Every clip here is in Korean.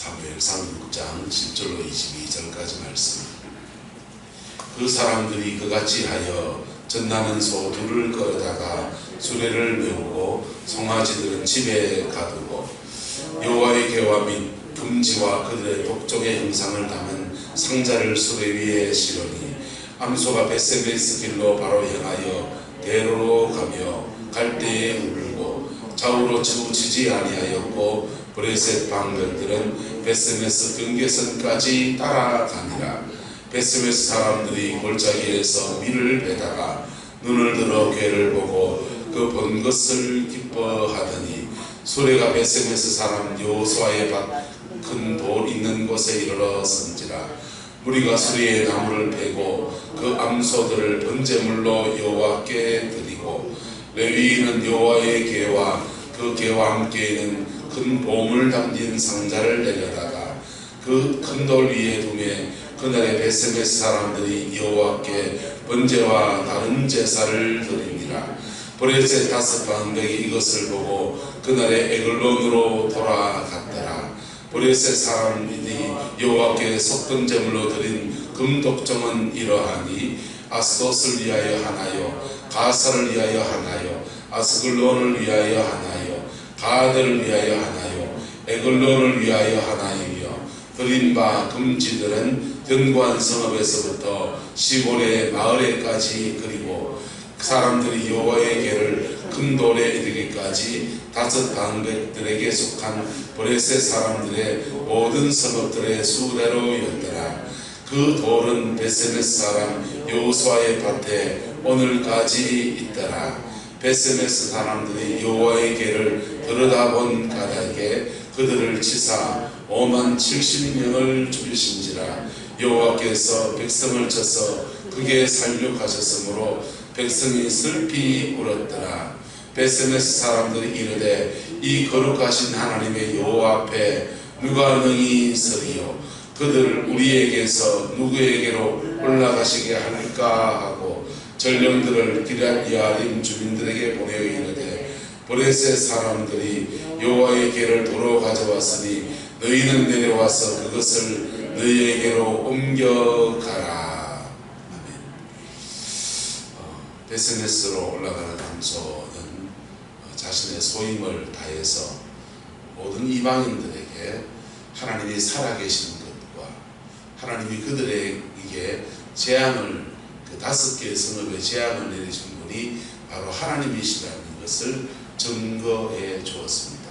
사무엘상 6장 10절로 22절까지 말씀. 그 사람들이 그같이 하여 전나는 소 둘을 끌어다가 수레를 메우고 송아지들은 집에 가두고 여호와의 계와 및 금지와 그들의 독종의 형상을 담은 상자를 수레 위에 실으니 암소가 베세메스 길로 바로 향하여 대로로 가며 갈 때에 울고 좌우로 치우치지 아니하였고 브레셋 방백들은 베세메스 경계선까지 따라가니라. 베세메스 사람들이 골짜기에서 밀을 베다가 눈을 들어 괴를 보고 그 본 것을 기뻐하더니 수레가 베세메스 사람 여호수아의 밭 큰 돌 있는 곳에 이르러선지라. 무리가 수레에 나무를 베고 그 암소들을 번제물로 여호와께 드리고 레위인은 여호와의 계와 그 계와 함께에는 큰 보물 담긴 상자를 내려다가 그 큰 돌 위에 두매 그날에 베세메스 사람들이 여호와께 번제와 다른 제사를 드립니다. 브레셋 다섯 방백이 이것을 보고 그날에 에글론으로 돌아갔더라. 브레셋 사람들이 여호와께 속던 제물로 드린 금독종은 이러하니 아스돗을 위하여 하나요, 가사를 위하여 하나요, 아스글론을 위하여 하나요, 가들을 위하여 하나요, 에글론을 위하여 하나이며 드린 바 금지들은 견고한 성읍에서부터 시골의 마을에까지 그리고 사람들이 여호와의 궤를 큰 돌에 이르기까지 다섯 방백들에게 속한 브레셋 사람들의 모든 성읍들의 수레로였더라. 그 돌은 베세메스 사람 여호수아의 밭에 오늘까지 있더라. 베세메스 사람들이 여호와의 궤를 들여다본 까닭에 그들을 치사 5만 70명을 죽이신지라. 여호와께서 백성을 쳐서 크게 살육하셨으므로 백성이 슬피 울었더라. 베세메스 사람들이 이르되 이 거룩하신 하나님의 여호와 앞에 누가 능히 서리요, 그들 우리에게서 누구에게로 올라가시게 할까 하고 전령들을 기럇 여아림 주민들에게 보내어 이르되 브레셋 사람들이 여호와의 궤를 도로 가져왔으니 너희는 내려와서 그것을 너희에게로 옮겨가라. 아멘. 베세메스로 올라가는 암소는 자신의 소임을 다해서 모든 이방인들에게 하나님이 살아계시는 것과 하나님이 그들에게 재앙을 그 5개의 성읍에 재앙을 내리신 분이 바로 하나님이시라는 것을 증거해 주었습니다.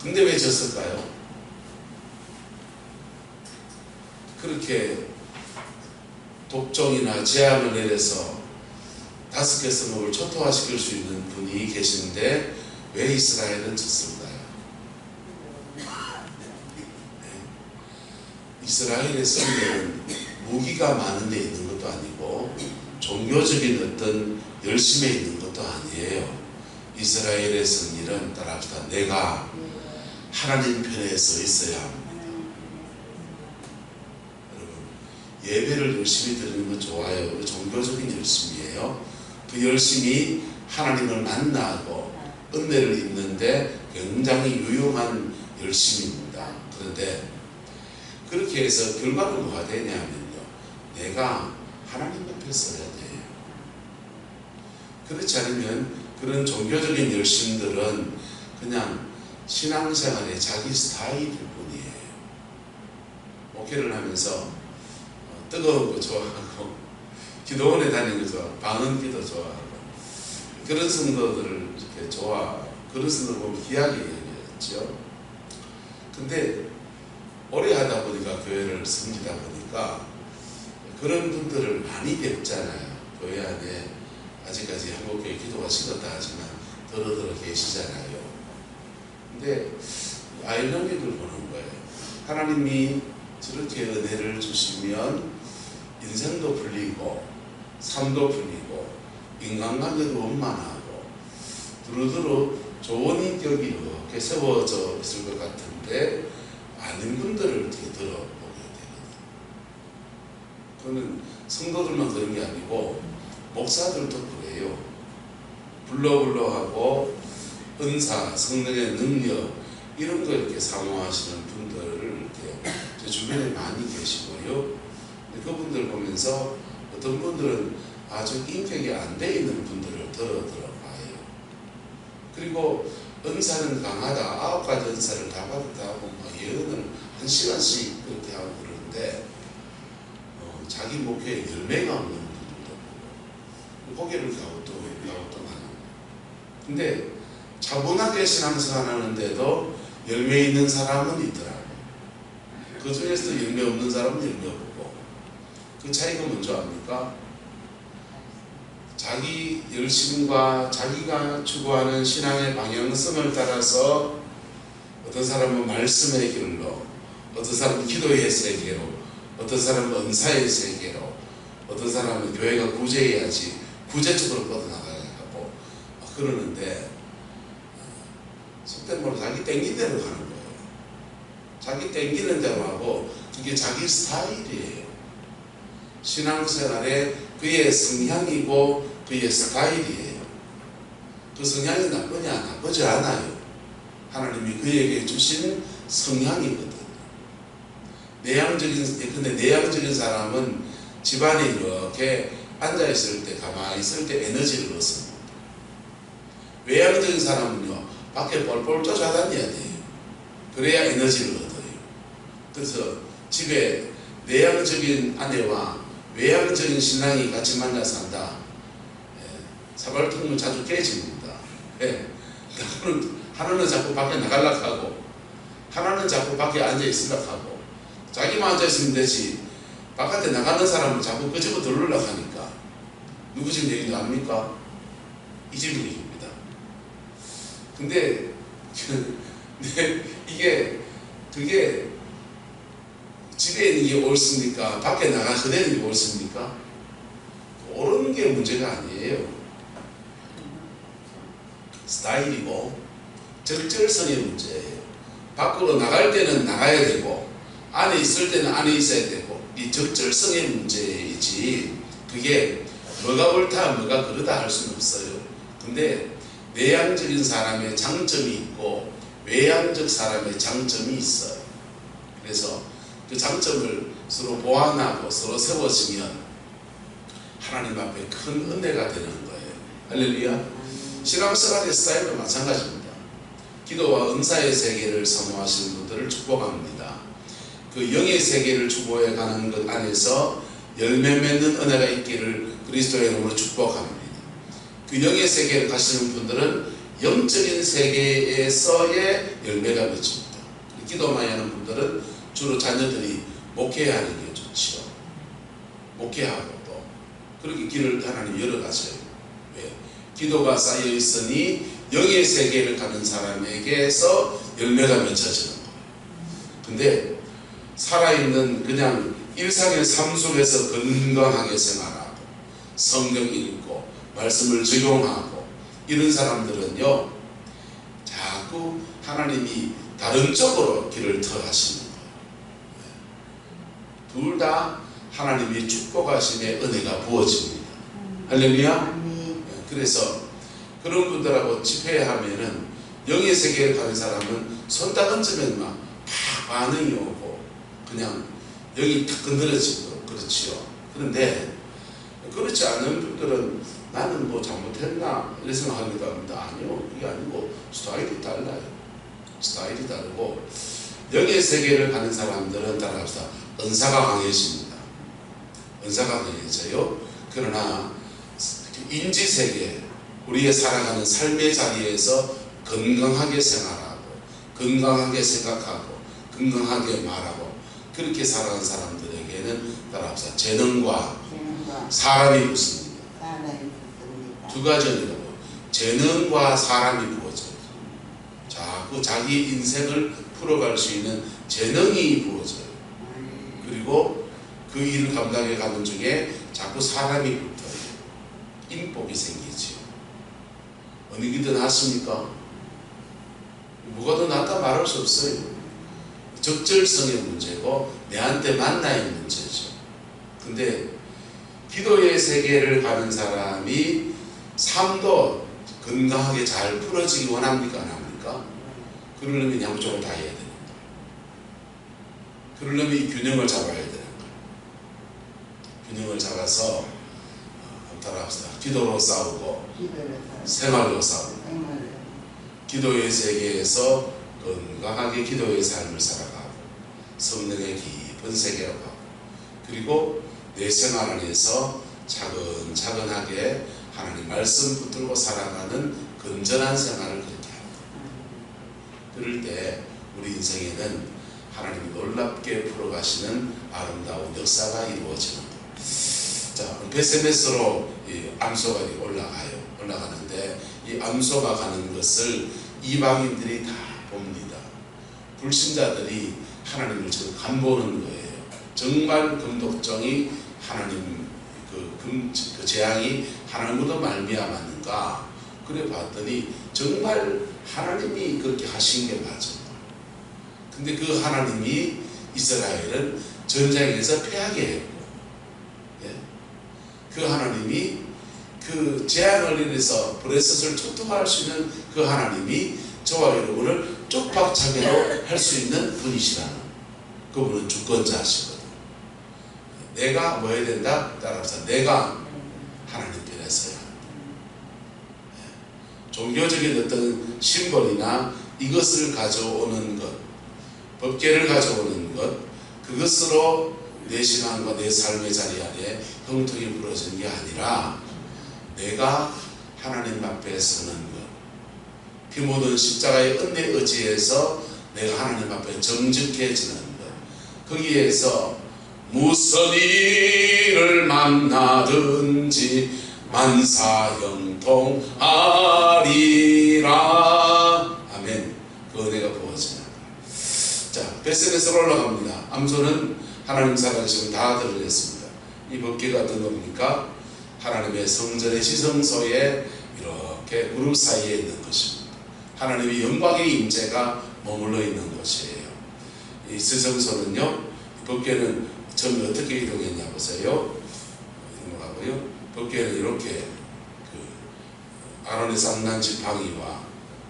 근데 왜 졌을까요? 그렇게 독종이나 재앙을 내려서 5개 성읍을 초토화시킬 수 있는 분이 계신데 왜 이스라엘은 졌을까요? 이스라엘의 성들은 무기가 많은 데 있는 것도 아니고 종교적인 어떤 열심에 있는 것도 아니에요. 이스라엘의 성일은 따라합시다. 내가 하나님 편에 서 있어야 합니다. 여러분, 예배를 열심히 드리는 건 좋아요. 종교적인 열심이에요. 그 열심이 하나님을 만나고 은혜를 입는데 굉장히 유용한 열심입니다. 그런데 그렇게 해서 결과는 뭐가 되냐면요, 내가 하나님 앞에 서야 돼요. 그렇지 않으면 그런 종교적인 열심들은 그냥 신앙생활의 자기 스타일일 뿐이에요. 목회를 하면서 뜨거운 거 좋아하고 기도원에 다니는 거 좋아하고 방언기도 좋아하고 그런 성도들을 이렇게 그런 성도를 보면 귀하게 여겼죠. 근데 오래 하다 보니까 교회를 섬기다 보니까 그런 분들을 많이 뵙잖아요. 교회 안에 아직까지 한국교회 기도가 식었다 하지만 더러더러 계시잖아요. 근데 아이러니를 보는 거예요. 하나님이 저렇게 은혜를 주시면 인생도 풀리고 삶도 풀리고 인간관계도 원만하고 두루두루 좋은 인격이 이렇게 세워져 있을 것 같은데 아닌 분들을 어떻게 들어보게 되거든요. 그거는 성도들만 그런 게 아니고 목사들도 그래요. 불러하고 은사, 성령의 능력 이런 거 이렇게 사모하시는 분들을 이렇게 제 주변에 많이 계시고요. 그분들 보면서 어떤 분들은 아주 인격이 안 돼 있는 분들을 들어봐요. 그리고 은사는 강하다. 9가지 은사를 다 받았다고 예언을 1시간씩 그렇게 하고 그러는데 자기 목회에 열매가 없는 분들도 고개를 갸우뚱하는. 근데 차분하게 신앙생활하는데도 열매 있는 사람은 있더라고요. 그 중에서도 열매 없는 사람은 열매 없고. 그 차이가 뭔지 압니까? 자기 열심과 자기가 추구하는 신앙의 방향성을 따라서 어떤 사람은 말씀의 길로, 어떤 사람은 기도의 세계로, 어떤 사람은 은사의 세계로, 어떤 사람은 교회가 구제해야지 구제 쪽으로 뻗어나가야 하고 그러는데 속된 말로 자기 땡긴 대로 가는 거예요. 자기 땡기는 대로 하고 그게 자기 스타일이에요. 신앙생활에 그의 성향이고 그의 스타일이에요. 그 성향이 나쁘냐? 나쁘지 않아요. 하나님이 그에게 주신 성향이거든. 근데 내향적인 사람은 집안에 이렇게 앉아있을 때, 가만히 있을 때 에너지를 얻습니다. 외향적인 사람은요, 밖에 뻘뻘 쫓아다녀야 돼요. 그래야 에너지를 얻어요. 그래서 집에 내향적인 아내와 외향적인 신랑이 같이 만나 산다. 사발통은 자주 깨집니다. 하나는 자꾸 밖에 나가려고 하고, 하나는 자꾸 밖에 앉아있으려고 하고, 자기만 앉아있으면 되지, 바깥에 나가는 사람은 자꾸 그 집으로 들으려고 하니까. 누구 집 얘기도 압니까? 이 집 얘기입니다. 근데, 그게 집에 있는 게 옳습니까? 밖에 나가 그대는 게 옳습니까? 옳은 게 문제가 아니에요. 스타일이고 적절성의 문제예요. 밖으로 나갈 때는 나가야 되고 안에 있을 때는 안에 있어야 되고 이 적절성의 문제이지 그게 뭐가 옳다 뭐가 그르다 할 수는 없어요. 근데 내향적인 사람의 장점이 있고 외향적 사람의 장점이 있어요. 그래서 그 장점을 서로 보완하고 서로 세워지면 하나님 앞에 큰 은혜가 되는 거예요. 할렐루야. 신앙생활의 스타일도 마찬가지입니다. 기도와 은사의 세계를 사모하시는 분들을 축복합니다. 그 영의 세계를 추구해 가는 것 안에서 열매 맺는 은혜가 있기를 그리스도의 이름으로 축복합니다. 그 영의 세계를 가시는 분들은 영적인 세계에서의 열매가 맺힙니다. 기도만 하는 분들은 주로 자녀들이 목회하는 게 좋지요. 목회하고 또 그렇게 길을 하나님 열어가셔요. 왜? 기도가 쌓여 있으니 영의 세계를 가는 사람에게서 열매가 맺혀지는 거예요. 근데 살아있는 그냥 일상의 삶 속에서 건강하게 생활하고 성경 읽고 말씀을 적용하고 이런 사람들은요 자꾸 하나님이 다른 쪽으로 길을 터하시는 거예요. 둘 다 하나님이 축복하심의 은혜가 부어집니다. 할렐루야. 그래서 그런 분들하고 집회하면은 영의 세계에 가는 사람은 손 딱 얹으면 막 반응이 오고 그냥 영이 탁 건드려지고 그렇지요. 그런데 그렇지 않은 분들은 나는 뭐 잘못했나 이렇게 생각하기도 합니다. 아니요, 그게 아니고 스타일이 달라요. 스타일이 다르고 영의 세계를 가는 사람들은 따라합시다. 은사가 강해집니다. 은사가 강해져요. 그러나 인지세계 우리의 살아가는 삶의 자리에서 건강하게 생활하고 건강하게 생각하고 건강하게 말하고 그렇게 살아가는 사람들에게는 따라합시다. 재능과 사람이 붙습니다. 두 가지라고 재능과 사람이 부어져요. 자꾸 자기 인생을 풀어갈 수 있는 재능이 부어져요. 그리고 그 일을 감당해 가는 중에 자꾸 사람이 붙어요. 인복이 생기지요. 어느 게 더 낫습니까? 뭐가 더 낫다 말할 수 없어요. 적절성의 문제고 내한테 만나의 문제죠. 근데 기도의 세계를 가는 사람이 삶도 건강하게 잘 풀어지기 원합니까? 안 합니까? 그러려면 양쪽을 다 해야 되는 거예요. 그러려면 이 균형을 잡아야 되는 거예요. 균형을 잡아서 따라합시다. 기도로 싸우고 생활로 싸우고 기도의 세계에서 건강하게 기도의 삶을 살아가고 성령의 깊은 세계로 가고 그리고 내 생활 안에서 차근차근하게 하나님 말씀 붙들고 살아가는 건전한 생활을 그렇게 합니다. 그럴 때 우리 인생에는 하나님이 놀랍게 풀어가시는 아름다운 역사가 이루어지는 거예요. 자, 베세메스로 이 암소가 올라가는데 이 암소가 가는 것을 이방인들이 다 봅니다. 불신자들이 하나님을 지금 간보는 거예요. 정말 금독정이 하나님 그 재앙이 하나님으로 말미암았는가? 그래 봤더니 정말 하나님이 그렇게 하신 게 맞아. 근데 그 하나님이 이스라엘은 전쟁에서 패하게 했고, 예? 그 하나님이 그 재앙을 인해서 브레셋을 초토화할 수 있는 그 하나님이 저와 여러분을 쪽박차게로 할 수 있는 분이시라는, 그분은 주권자시거든. 내가 뭐 해야 된다? 따라서 내가 하나님 편에 서야 한다. 종교적인 어떤 심벌이나 이것을 가져오는 것, 법계를 가져오는 것, 그것으로 내 신앙과 내 삶의 자리 안에 형통이 부러지는 게 아니라 내가 하나님 앞에 서는 것, 피 묻은 십자가의 은혜 의지에서 내가 하나님 앞에 정직해지는 것, 거기에서 무슨 일을 만나든지 만사형통하리라. 아멘. 그 은혜가 부어지는. 자, 베세메스로 올라갑니다. 암소는 하나님 사랑 지금 다 드러냈습니다. 이 법궤가 어떤 겁니까? 하나님의 성전의 지성소에 이렇게 무릎 사이에 있는 것입니다. 하나님의 영광의 임재가 머물러 있는 곳이에요. 이 지성소는요, 법궤는 처음에 어떻게 이동했냐 보세요. 이동하고요. 법궤는 이렇게 아론의 쌍난 지팡이와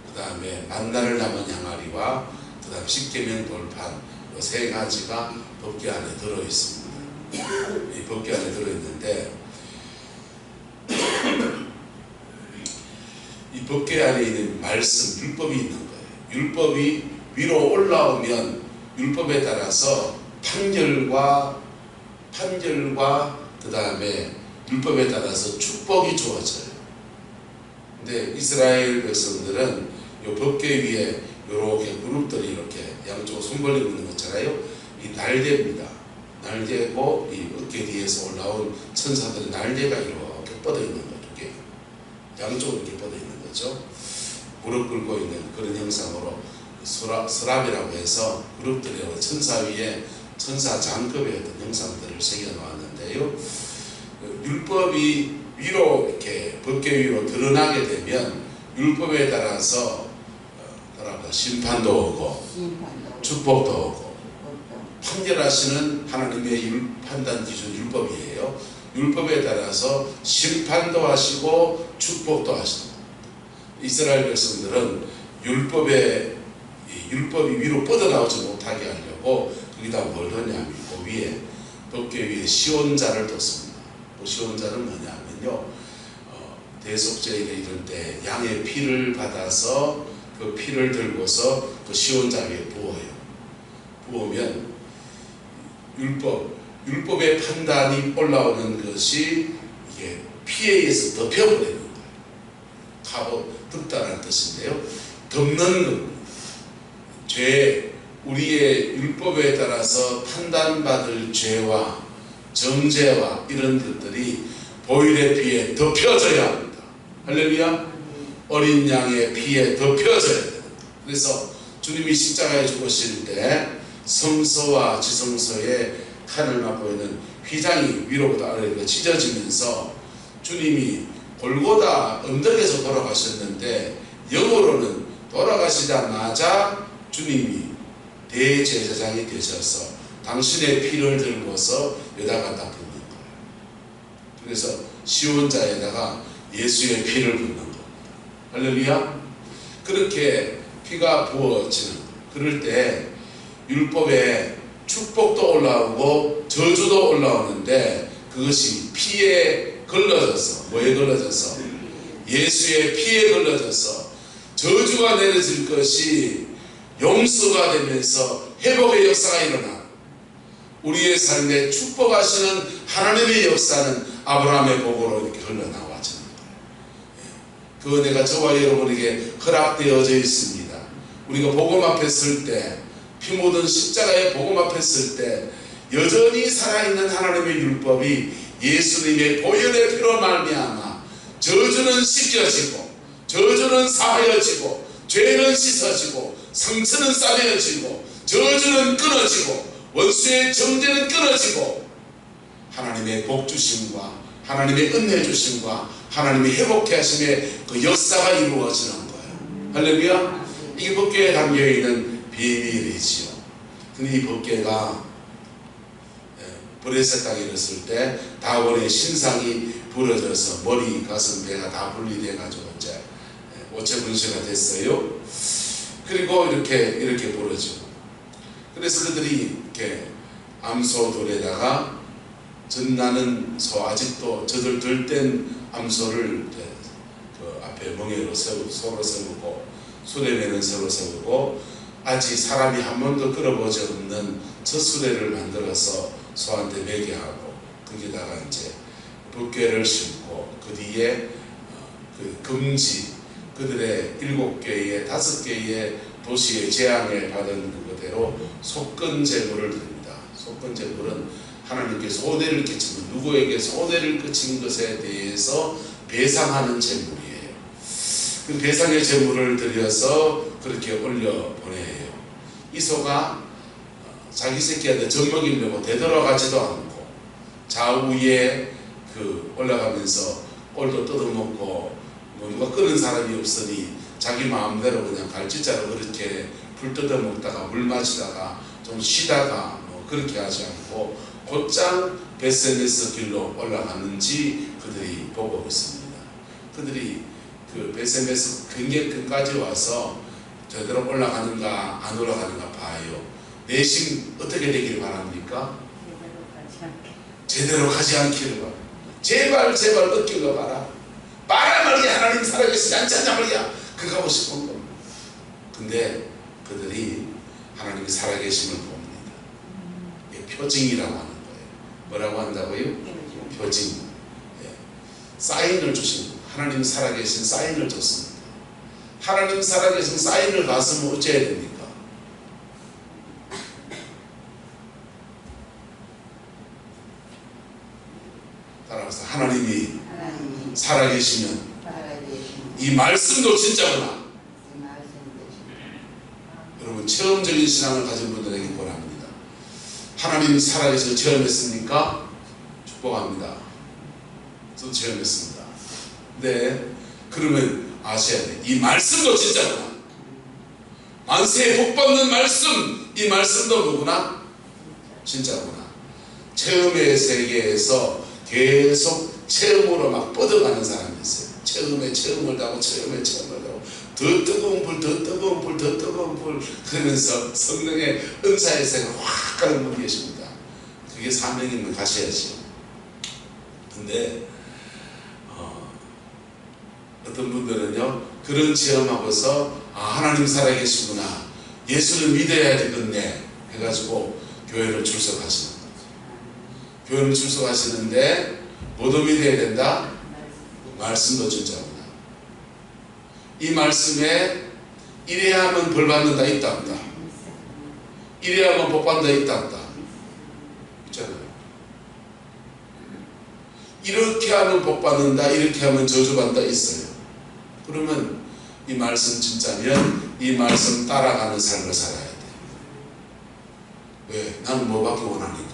그 다음에 만나를 담은 양아리와 그 다음 십계명 돌판, 이 세 가지가 법궤 안에 들어 있습니다. 이 법궤 안에 들어 있는데 이 법궤 안에 있는 말씀, 율법이 있는 거예요. 율법이 위로 올라오면 율법에 따라서 판결과 그 다음에 율법에 따라서 축복이 주어져요. 근데 이스라엘 백성들은 이 법궤 위에 이렇게 그룹들이 이렇게 양쪽으로 손 벌리고 있는 거 있잖아요. 이 날개입니다. 날개고 이 어깨 뒤에서 올라온 천사들의 날개가 이렇게 뻗어 있는 거죠. 양쪽으로 이렇게 뻗어 있는 거죠. 무릎 꿇고 있는 그런 형상으로 서랍이라고 해서 그룹들이 천사 위에 천사 장급의 어떤 형상들을 새겨 놓았는데요. 율법이 위로 이렇게 법궤 위로 드러나게 되면 율법에 따라서 심판도 오고 축복도 오고 판결하시는 하나님의 판단 기준 율법이에요. 율법에 따라서 심판도 하시고 축복도 하십니다. 이스라엘 백성들은 율법이 위로 뻗어나오지 못하게 하려고 거기다 뭘 넣냐면 그 위에 법궤 위에 시온자를 뒀습니다. 그 시온자는 뭐냐면요, 대속죄일에 이럴 때 양의 피를 받아서 그 피를 들고서 그 시온자 위에 부어요. 부으면 율법의 판단이 올라오는 것이 이게 피에 의해서 덮여버리는 거예요. 덮다라는 뜻인데요. 덮는 겁니다. 우리의 율법에 따라서 판단받을 죄와 정죄와 이런 것들이 보혈의 피에 덮여져야 합니다. 할렐루야. 어린 양의 피에 덮여져야 돼요. 그래서 주님이 십자가에 죽으실 때 성소와 지성소에 칼을 맞고 있는 휘장이 위로부터 아래로 찢어지면서 주님이 골고다 언덕에서 돌아가셨는데 영으로는 돌아가시자마자 주님이 대제사장이 되셔서 당신의 피를 들고서 여기다 갖다 붓는 거예요. 그래서 시온자에다가 예수의 피를 붓는 겁니다. 할렐루야. 그렇게 피가 부어지는, 그럴 때 율법에 축복도 올라오고 저주도 올라오는데 그것이 피에 걸러져서, 뭐에 걸러져서? 예수의 피에 걸러져서 저주가 내려질 것이 용서가 되면서 회복의 역사가 일어나 우리의 삶에 축복하시는 하나님의 역사는 아브라함의 복으로 이렇게 흘러나와지는 거예요. 그 은혜가 저와 여러분에게 허락되어져 있습니다. 우리가 복음 앞에 설 때, 피 묻은 십자가의 복음 앞에 설 때 여전히 살아있는 하나님의 율법이 예수님의 보혈의 피로 말미암아 저주는 씻겨지고, 저주는 사하여지고, 죄는 씻어지고, 상처는 싸매어지고, 저주는 끊어지고, 원수의 정죄는 끊어지고, 하나님의 복 주심과 하나님의 은혜 주심과 하나님의 회복케 하심의 그 역사가 이루어지는 거예요. 할렐루야. 이게 법궤에 담겨있는 비밀이지요. 근데 이 법궤가 브레셋 땅에 일었을 때 다곤의 신상이 부러져서 머리, 가슴, 배가 다 분리돼가지고 이제 오체 분쇄가 됐어요. 그리고 이렇게 부러지고, 그래서 그들이 이렇게 암소돌에다가 전나는 소, 아직도 저들 들뗀 암소를 그 앞에 멍에로 서로 세우고, 수레매는 서로 세우고, 아직 사람이 한 번도 끌어보지 없는 첫 수레를 만들어서 소한테 매게 하고, 거기다가 이제 법궤를 심고, 그 뒤에 그 금지, 그들의 7개의 5개의 도시의 재앙을 받은 그대로 속건 제물을 드립니다. 속건 제물은 하나님께 손해를 끼치는, 누구에게 손해를 끼친 것에 대해서 배상하는 제물이에요. 그 배상의 제물을 드려서 그렇게 올려 보내요. 이 소가 자기 새끼한테 젖먹이려고 되돌아가지도 않고 좌우에 올라가면서 꼴도 뜯어먹고, 뭐 누가 끄는 사람이 없으니 자기 마음대로 그냥 갈치자로 그렇게 불 뜯어먹다가 물 마시다가 좀 쉬다가 뭐 그렇게 하지 않고 곧장 베세메스 길로 올라갔는지 그들이 보고 있습니다. 그들이 그 베세메스 경계끝까지 와서 제대로 올라가는가 안 올라가는가 봐요. 내심 어떻게 되기를 바랍니까? 제대로 가지 않기를 바랍니다. 제발 어깨가 봐라. 말아 말이야. 하나님 살아계시지 않지 않냐 말이야. 그거 하고 싶은 겁니다. 근데 그들이 하나님이 살아계심을 봅니다. 이게 표징이라고 하는 거예요. 뭐라고 한다고요? 표징. 사인을 주신 거예요. 하나님 살아계신 사인을 줬습니다. 하나님 살아계신 사인을 봤으면 어째야 됩니까? 따라서 하나님이 살아계시면 이 말씀도 진짜구나. 여러분, 체험적인 신앙을 가진 분들에게 권합니다. 하나님이 살아계셔서 체험했습니까? 축복합니다. 저도 체험했습니다. 네, 그러면 아셔야 돼. 이 말씀도 진짜구나. 만세에 복받는 말씀, 이 말씀도 누구나 진짜구나. 체험의 세계에서 계속 체험으로 막 뻗어가는 사람이 있어요. 체험에 체험을 하고 체험에 체험을 하고 더 뜨거운 불, 더 뜨거운 불, 더 뜨거운 불 그러면서 성령의 은사의 세계를 확 가는 분이 계십니다. 그게 사명이면 가셔야죠. 근데 어떤 분들은요, 그런 체험하고서 하나님 살아계시구나, 예수를 믿어야 되겠네 해가지고 교회를 출석하시는 거죠. 교회를 출석하시는데 뭐도 믿어야 된다? 말씀도 진짜구나. 이 말씀에 이래야 하면 벌 받는다 있다 없다? 이래야 하면 복 받는다 있다 없다? 있잖아요. 이렇게 하면 복 받는다, 이렇게 하면 저주 받는다 있어요. 그러면 이 말씀 진짜면 이 말씀 따라가는 삶을 살아야 돼. 왜? 나는 뭐밖에 원하니까.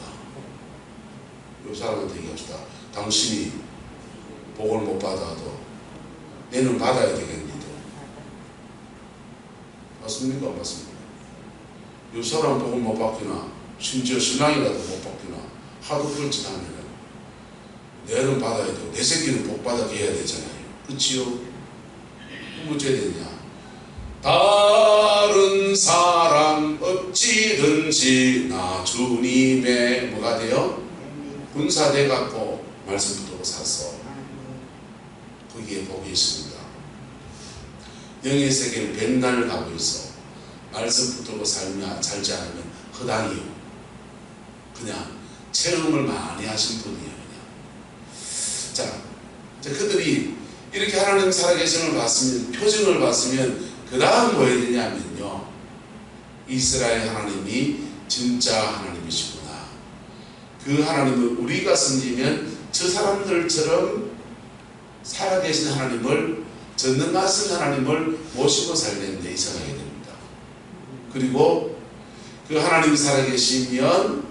이 사람한테 얘기합시다. 당신이 복을 못 받아도 내는 받아야 되겠는데. 맞습니까? 맞습니까? 이 사람 복을 못 받기나, 심지어 신앙이라도 못 받기나 하도 그렇지 않으면 내는 받아야 되고 내 새끼는 복 받아게 해야 되잖아요. 그치요? 어째야 되냐? 다 다른 사람 어찌든지 나 주님의 뭐가 돼요? 군사 돼갖고 말씀 붙들고 사서 거기에 복이 있습니다. 영의 세계를 백날 가고 있어 말씀 붙들고 살지 않으면 허당이요. 그냥 체험을 많이 하신 분이에요. 그냥. 자, 이제 그들이 이렇게 하나님 살아계심을 봤으면, 표징을 봤으면 그 다음 뭐 해야 되냐면요, 이스라엘 하나님이 진짜 하나님이시구나. 그 하나님을 우리가 섬기면 저 사람들처럼 살아계신 하나님을, 전능하신 하나님을 모시고 살겠는데 이 생각이 됩니다. 그리고 그 하나님이 살아계시면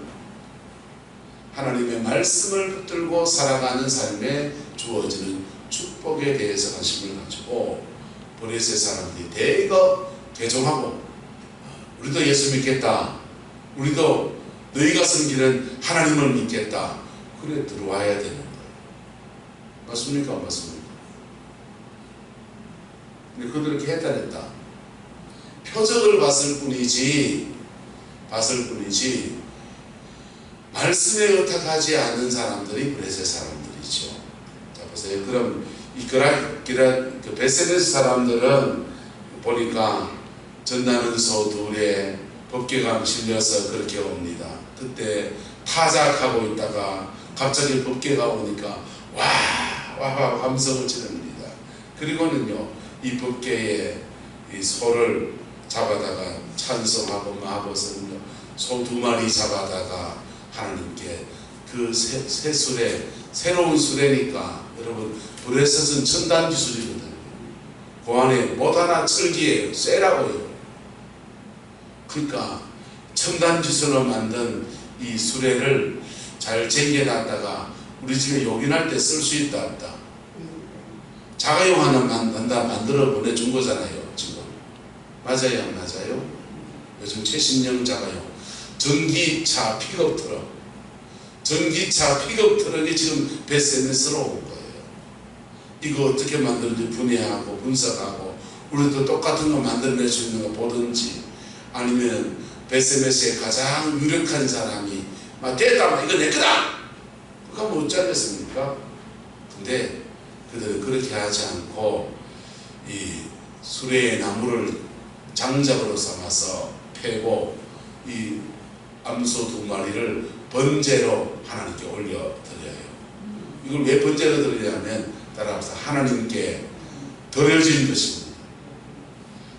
하나님의 말씀을 붙들고 살아가는 삶에 주어지는 축복에 대해서 관심을 가지고 브레셋 사람들이 대거 개종하고, 우리도 예수 믿겠다, 우리도 너희가 섬기는 하나님을 믿겠다, 그래 들어와야 되는 거예요. 맞습니까? 안 맞습니까? 근데 그들은 개단했다. 표적을 봤을 뿐이지 말씀에 의탁하지 않는 사람들이 브레셋 사람들이죠. 자 보세요. 그럼 이 그 베세메스 사람들은 보니까 전나는 소 둘에 법궤가 실려서 그렇게 옵니다. 그때 타작하고 있다가 갑자기 법궤가 오니까 와 함성을 지릅니다. 그리고는요, 이 법궤에 이 소를 잡아다가 찬송하고 마하고서는요, 소 2마리 잡아다가 하나님께 그 새 수레, 새로운 수레니까, 여러분 브레셋은 첨단 기술이거든요. 그 안에 못 하나 철기예요. 쇠라고요. 그러니까 첨단 기술로 만든 이 수레를 잘 쟁여놨다가 우리 집에 요긴할 때 쓸 수 있다 없다. 자가용 하나 만들어 보내준 거잖아요 지금. 맞아요 안 맞아요? 요즘 최신형 자가용 전기차 픽업 트럭이 지금 베세메스로 온 거예요. 이거 어떻게 만드는지 분해하고 분석하고, 우리도 똑같은 거 만들어낼 수 있는 거 보든지, 아니면 베세메스의 가장 유력한 사람이 막 됐다, 이거 내 거다, 그거 하면 어찌 하겠습니까? 근데 그들은 그렇게 하지 않고 이 수레의 나무를 장작으로 삼아서 패고 이 암소 2마리를 번제로 하나님께 올려드려요. 이걸 왜 번제로 드리냐면, 따라서 하나님께 드려진 것입니다.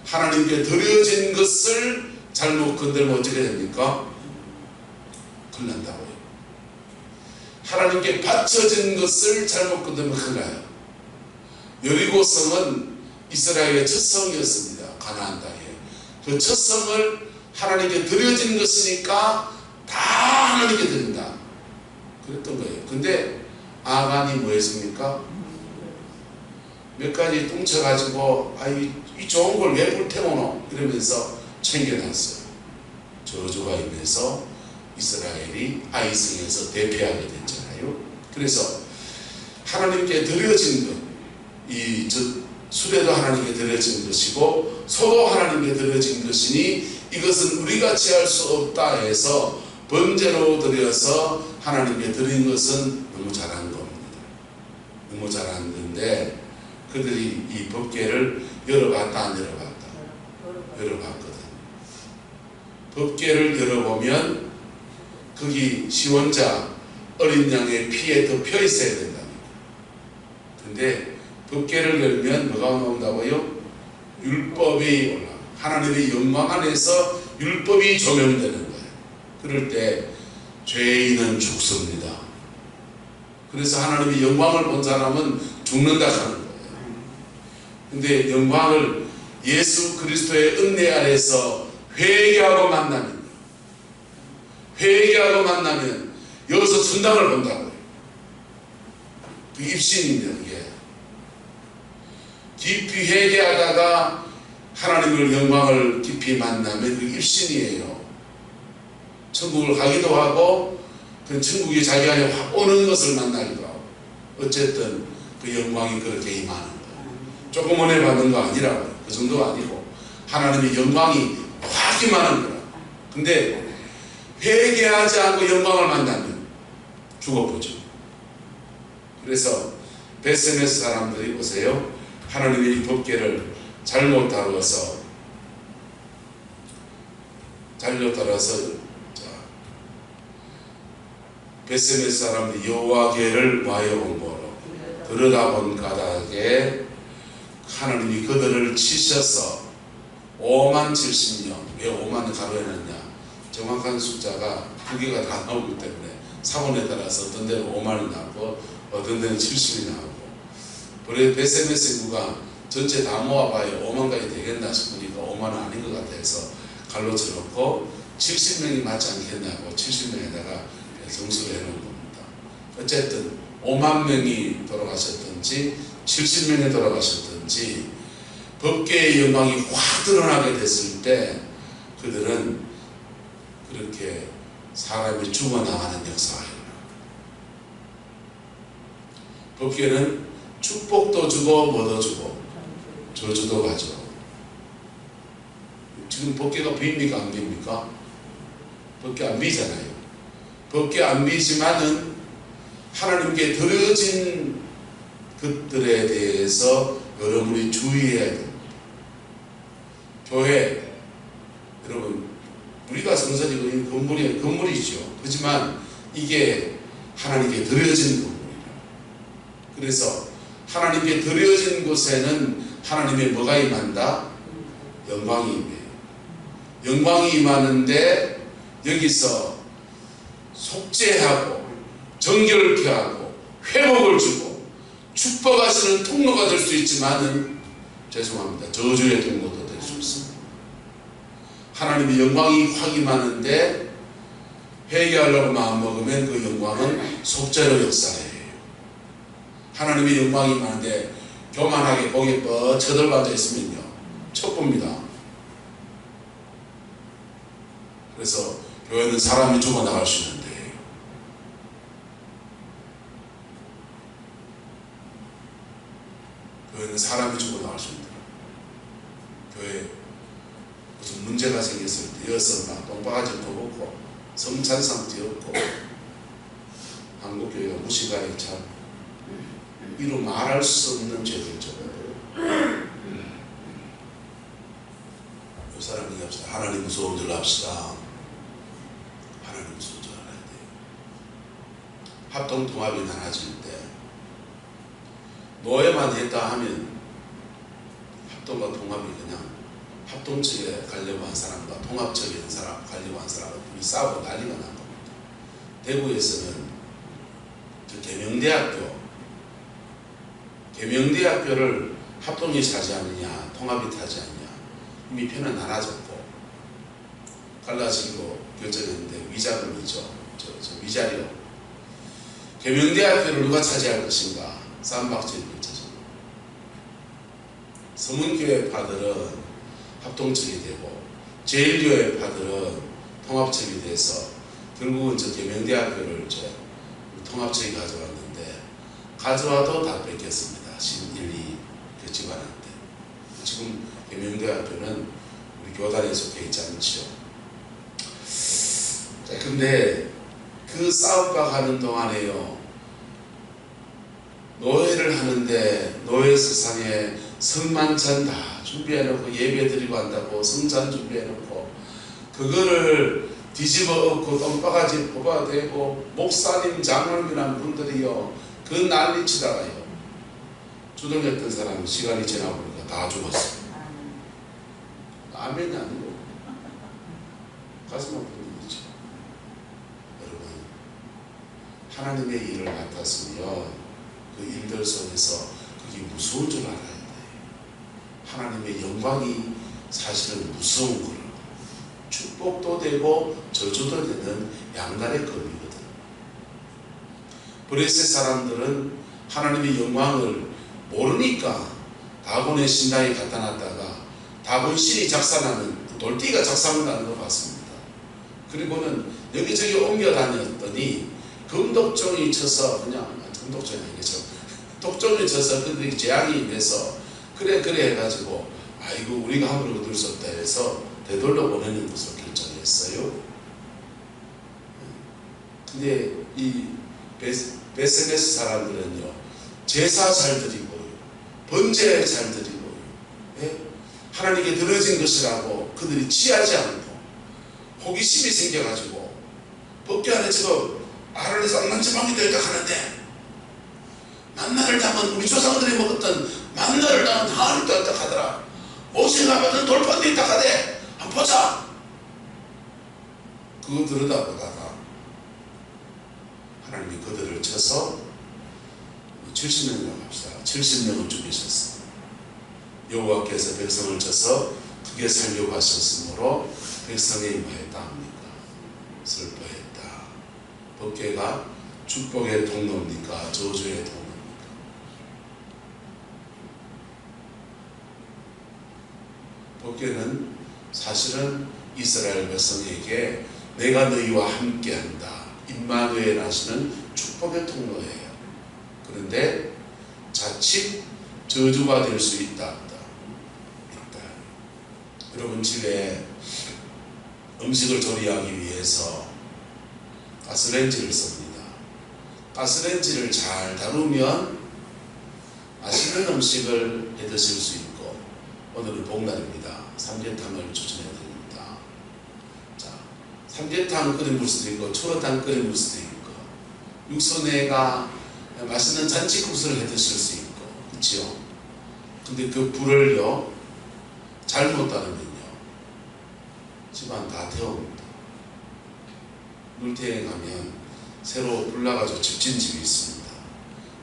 하나님께 드려진 것을 잘못 건들면 어떻게 됩니까? 큰일 난다고요. 하나님께 바쳐진 것을 잘못 건들면 큰일 나요. 여리고성은 이스라엘의 첫 성이었습니다. 가나안 땅에. 그 첫 성을 하나님께 드려진 것이니까 다 하나님께 드린다, 그랬던 거예요. 근데 아간이 뭐 했습니까? 몇 가지 뚱쳐가지고 이 좋은 걸 왜 불태우노 이러면서 챙겨놨어요. 저주가 임해서 이스라엘이 아이성에서 대패하게 됐잖아요. 그래서 하나님께 드려진 것, 이 수레도 하나님께 드려진 것이고 소도 하나님께 드려진 것이니 이것은 우리가 취할 수 없다 해서 번제로 드려서 하나님께 드린 것은 너무 잘한 겁니다. 너무 잘한 건데, 그들이 이 법궤를 열어봤다 안 열어봤다? 열어봤거든. 법궤를 열어보면 거기 시원자 어린 양의 피에 덮여 있어야 된답니다. 근데 법궤를 열면 뭐가 나온다고요? 율법이 올라, 하나님의 영광 안에서 율법이 조명되는 거예요. 그럴 때 죄인은 죽습니다. 그래서 하나님의 영광을 본 사람은 죽는다 하는 거예요. 근데 영광을 예수 그리스도의 은혜 아래서 회개하고 만나면 여기서 천당을 본다고요. 그 입신입니다. 이게 깊이 회개하다가 하나님의 영광을 깊이 만나면 그 입신이에요. 천국을 가기도 하고 그 천국이 자기 안에 확 오는 것을 만나기도 하고, 어쨌든 그 영광이 그렇게 임하는 거예요. 조금 은혜 받는 거 아니라고요. 그 정도가 아니고 하나님의 영광이 확 하기만 한 거라. 근데 회개하지 않고 영광을 만나면 죽어보죠. 그래서 베스메스 사람들이 보세요. 하나님의 이 법궤를 잘못 다뤄서 베스메스 사람들이 여호와궤를 와해 온 거로 들여다본 가닥에 하나님이 그들을 치셔서 5만 70명. 왜 5만을 가로해놨냐? 정확한 숫자가 두 개가 다 나오기 때문에 사본에 따라서 어떤 데는 5만이 나오고 어떤 데는 70이 나오고. 그래 베스메스 인구가 전체 다 모아봐야 5만까지 되겠나 싶으니까 5만은 아닌 것 같아서 갈로 쳐놓고 70명이 맞지 않겠냐고 70명에다가 정수를 해놓은 겁니다. 어쨌든 5만 명이 돌아가셨든지 70명이 돌아가셨든지 법궤의 영광이 확 드러나게 됐을 때 그들은 그렇게 사람이 죽어나가는 역사가 일어나. 법궤는 축복도 주고 뭐도 주고 저주도 가져. 지금 법궤가 비입니까 안 비입니까? 법궤 안 비잖아요. 법궤 안 비지만은 하나님께 드려진 것들에 대해서 여러분이 주의해야 됩니다. 교회 여러분 우리가 성전이고 건물이죠. 그렇지만 이게 하나님께 드려진 건물이라. 그래서 하나님께 드려진 곳에는 하나님의 뭐가 임한다? 영광이 임해요. 영광이 임하는데 여기서 속죄하고 정결케 하고 회복을 주고 축복하시는 통로가 될 수 있지만은 죄송합니다. 저주의 통로도 될 수 있습니다. 하나님의 영광이 확 임하는데 회개하려고 마음먹으면 그 영광은 속죄로 역사해요. 하나님의 영광이 임하는데 교만하게 고개 뻗 쳐들어앉아 있으면요 첩봅니다. 그래서 교회는 사람이 죽어나갈 수 있는데 교회는 사람이 죽어나갈 수 있는데 교회에 무슨 문제가 생겼을 때 여서 막 똥바가지 퍼붓고 성찬상 뒤엎고 한국교회가 무시가에 참 이루 말할 수 없는 죄들죠. 그 사람 얘기합시다. 하나님 무서운 줄 합시다. 하나님 무서운 줄 알아야 돼요. 합동통합이 나눠질 때 노예만 했다 하면 합동과 통합이 그냥 합동 측에 가려고 한 사람과 통합 측에 있는 사람 가려고 한 사람과 둘이 싸우고 난리가 난 겁니다. 대구에서는 저 계명대학교를 합동이 차지하느냐 통합이 차지하느냐 이미 편은 나눠졌고 갈라지기로 결정했는데 위자금이죠. 저 위자료. 계명대학교를 누가 차지할 것인가 쌈박질이 펼쳐집니다. 서문교회파들은 합동측이 되고 제일교회파들은 통합측이 돼서 결국은 저 계명대학교를 통합측이 가져왔는데 가져와도 다 뺏겼습니다. 1, 2 그 집안한테. 지금 계명대학교는 우리 교단에 속해 있지 않죠. 자, 근데 그 싸움박 하는 동안에요 노예를 하는데 노예 세상에 성만찬 다 준비해놓고 예배 드리고 한다고 성찬 준비해놓고 그거를 뒤집어 엎고 똥바가지 뽑아대고 목사님 장로님이란 분들이요 그 난리치다가요 주동했던 사람 시간이 지나보니까 다 죽었어요. 아멘이 아니고 가슴 아픈 일이죠. 여러분 하나님의 일을 맡았으면 그 일들 속에서 그게 무서운 줄 알아야 돼요. 하나님의 영광이 사실은 무서운 거예요. 축복도 되고 저주도 되는 양날의 검이거든. 브레스 사람들은 하나님의 영광을 모르니까 다곤의 신당에 갖다 놨다가 다곤 신이 작산하는 돌띠가 작산한다는 걸 봤습니다. 그리고는 여기저기 옮겨 다녔더니 금독종이 쳐서 그냥 금독종이 아니겠죠. 독종이 쳐서 그들이 재앙이 돼서 그래 해가지고 아이고 우리가 함부로 얻을 수 없다 해서 되돌려 보내는 것으로 결정했어요. 근데 이 베세메스 사람들은요, 제사 잘 드리고요, 번제 잘 드리고요, 예? 하나님께 드려진 것이라고 그들이 취하지 않고 호기심이 생겨가지고 법궤 안에 지금 알을 내서 낭만지방이 될까 하는데, 만나를 담은 우리 조상들이 먹었던 만나를 담은 항아리 떴다 하더라. 모세가 받은 돌판도 있다 하대. 한번 보자. 그거 들여다보다가 하나님이 그들을 쳐서 70명이라고 합시다. 70명을 죽이셨어. 여호와께서 백성을 쳐서 크게 살려고 하셨으므로 백성이 뭐했다 합니까? 슬퍼했다. 법궤가 축복의 통로입니까? 저주의 통로입니까? 법궤는 사실은 이스라엘 백성에게 내가 너희와 함께한다, 임마누엘 하시는 축복의 통로예요. 그런데 자칫 저주가 될 수 있다. 여러분, 집에 음식을 조리하기 위해서 가스레인지를 씁니다. 가스레인지를 잘 다루면 맛있는 음식을 해 드실 수 있고, 오늘은 복날입니다. 삼계탕을 추천해 드립니다. 자, 삼계탕 끓여 물 수도 있고 추어탕 끓여 물 수도 있고, 육선회가 맛있는 잔치국수를 해 드실 수 있고, 그렇죠? 근데 그 불을요 잘못 따르면요 집안 다 태웁니다. 물태에 가면 새로 불나가지고 집진 집이 있습니다.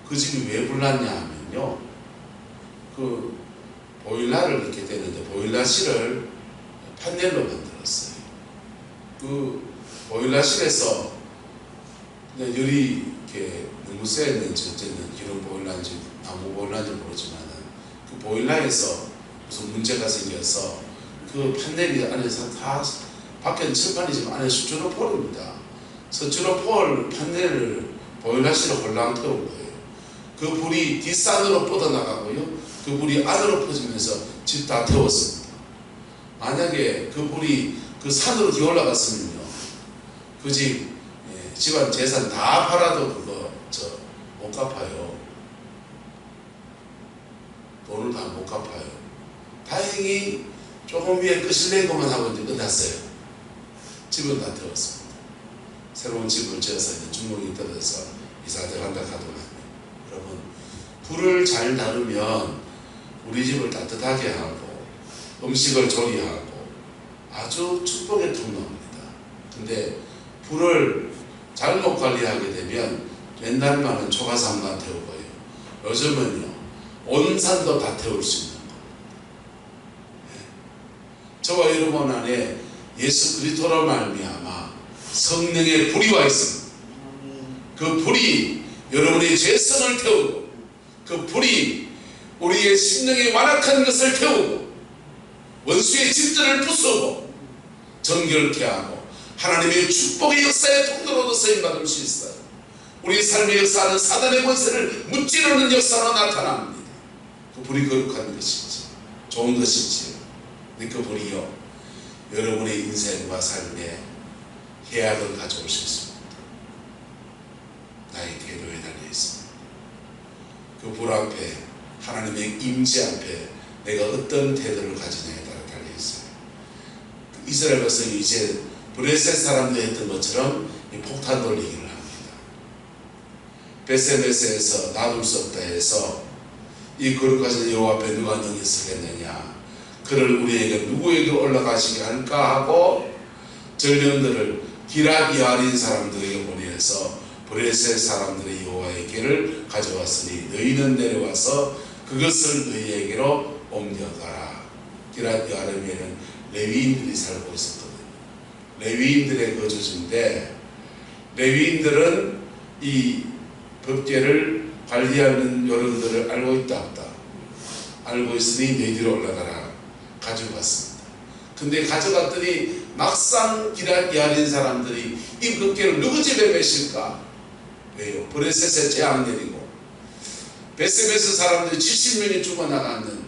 그 집이 왜 불났냐 하면요, 그 보일러를 이렇게 되는데 보일러실을 판넬로 만들었어요. 그 보일러실에서 그냥 열이 이렇게 너무 쎄는지 어쨌든 기름 보일러인지 나무 보일러인지 모르지만은 그 보일러에서 무슨 문제가 생겨서 그 판넬이 안에서 다, 밖에는 칠판이지만 안에 스티로폴입니다. 스티로폴 판넬을 보일러실에 홀랑 태운 거예요. 그 불이 뒷산으로 뻗어나가고요, 그 불이 안으로 퍼지면서 집 다 태웠습니다. 만약에 그 불이 그 산으로 기어 올라갔으면요, 그 집, 집안 재산 다 팔아도 그거 못 갚아요. 돈을 다 못 갚아요. 다행히 조금 위에 끄실레인 것만 하고 이제 끝났어요. 집은 다 태웠습니다. 새로운 집을 지어서 이제 주먹이 떨어져서 이사 들어간다 하더만, 여러분, 불을 잘 다루면 우리 집을 따뜻하게 하고 음식을 조리하고 아주 축복의 통로입니다. 근데 불을 잘못 관리하게 되면 옛날만은 초가상만 태우고요, 요즘은요 온 산도 다 태울 수 있는 겁니다. 저와 여러분 안에 예수 그리스도로 말미암아 성령의 불이 와 있습니다. 그 불이 여러분의 죄성을 태우고, 그 불이 우리의 심령에 완악한 것을 태우고, 원수의 진들을 부수고 정결케 하고 하나님의 축복의 역사의 통로로도 쓰임받을 수 있어요. 우리 삶의 역사는 사단의 권세를 무찌르는 역사로 나타납니다. 그 불이 거룩한 것이지, 좋은 것이지. 근데 그 불이요 여러분의 인생과 삶에 해악을 가져올 수 있습니다. 나의 태도에 달려 있습니다. 그 불 앞에, 하나님의 임재 앞에 내가 어떤 태도를 가지냐에 따라 달려 있어요. 이스라엘 백성이 이제 브레셋 사람들이 했던 것처럼 이 폭탄 돌리기를 합니다. 베세메스에서 놔둘 수 없다 해서 이 거룩하신 여호와 앞에 누가 능히 서겠느냐, 그를 우리에게 누구에게 올라가시게 할까 하고 전령들을 기랏 여아린 사람들에게 보내서 브레셋 사람들의 여호와에게를 가져왔으니 너희는 내려와서 그것을 너희에게로 옮겨가라. 기랏 여아림에는 레위인들이 살고 있었거든요. 레위인들의 거주지인데, 레위인들은 이 법궤를 관리하는 요령들을 알고 있다 없다? 알고 있으니 너희들이 올라가라. 가져갔습니다. 근데 가져갔더니 막상 기랏 여아린 사람들이 이 법궤를 누구 집에 메실까? 왜요? 브레셋에 재앙 내리고 베세메스 사람들이 70명이 죽어나가는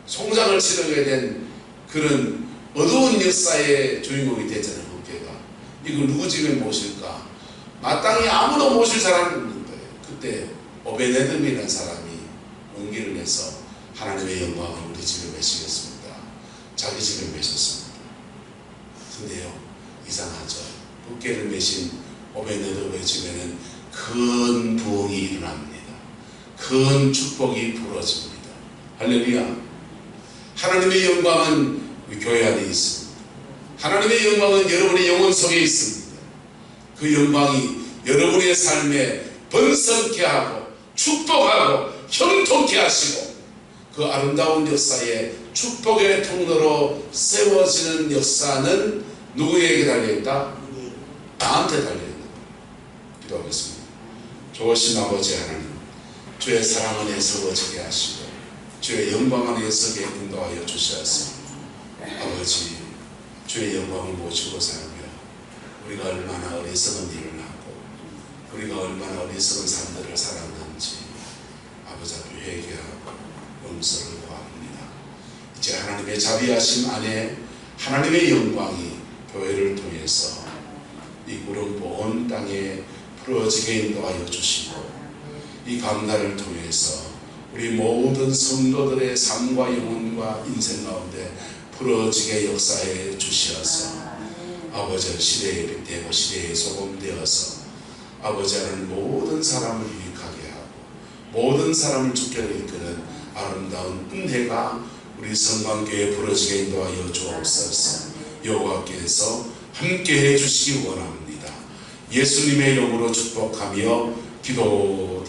송장을 치르게 된 그런 어두운 역사의 주인공이 되잖아요. 국회가. 이걸 누구 집에 모실까? 마땅히 아무도 모실 사람이 없는 거예요. 그때 오베데돔이라는 사람이 용기를 내서 하나님의 영광을 우리 집에 메시겠습니다. 자기 집에 메셨습니다. 근데요, 이상하죠. 국회를 메신 오베데돔의 집에는 큰 부흥이 일어납니다. 큰 축복이 부러집니다. 할렐루야. 하나님의 영광은 우리 교회 안에 있습니다. 하나님의 영광은 여러분의 영혼 속에 있습니다. 그 영광이 여러분의 삶에 번성케 하고 축복하고 형통케 하시고 그 아름다운 역사에 축복의 통로로 세워지는 역사는 누구에게 달려있다? 나한테 달려있는 거예요. 기도하겠습니다. 좋으신 아버지 하나님, 주의 사랑 안에 서워지게 하시고 주의 영광 안에 서게 인도하여 주시옵소서. 아버지, 주의 영광을 모시고 살며 우리가 얼마나 어리석은 일을 하고 우리가 얼마나 어리석은 삶들을 살았는지 아버지 앞에 회개하고 용서를 구합니다. 이제 하나님의 자비하심 안에 하나님의 영광이 교회를 통해서 이 구름 온 땅에 풀어지게 인도하여 주시고 이 감사를 통해서 우리 모든 성도들의 삶과 영혼과 인생 가운데 풀어지게 역사해 주시어서 아버지 시대에 빛되고 시대에 소금 되어서 아버지 하나님 모든 사람을 유익하게 하고 모든 사람을 주께로 이끄는 아름다운 은혜가 우리 성광교회에 부러지게 인도하여 주옵소서. 여호와께서 함께해 주시기 원합니다. 예수님의 이름으로 축복하며 기도